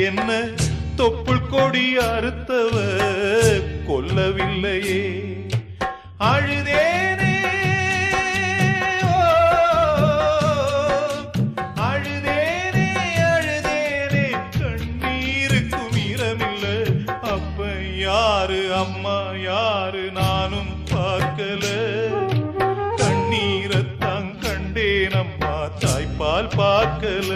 என்ன தொப்புள் கொடி அறுத்தவ கொல்லவில்லையே. அழுதேனே அழுதேனே அழுதேனே கண்ணீருக்கும் ஈரமில்ல. அப்ப யாரு அம்மா யாரு நானும் பார்க்கல. கண்ணீரத்தான் கண்டேன் அம்மா தாய்ப்பால் பார்க்கல.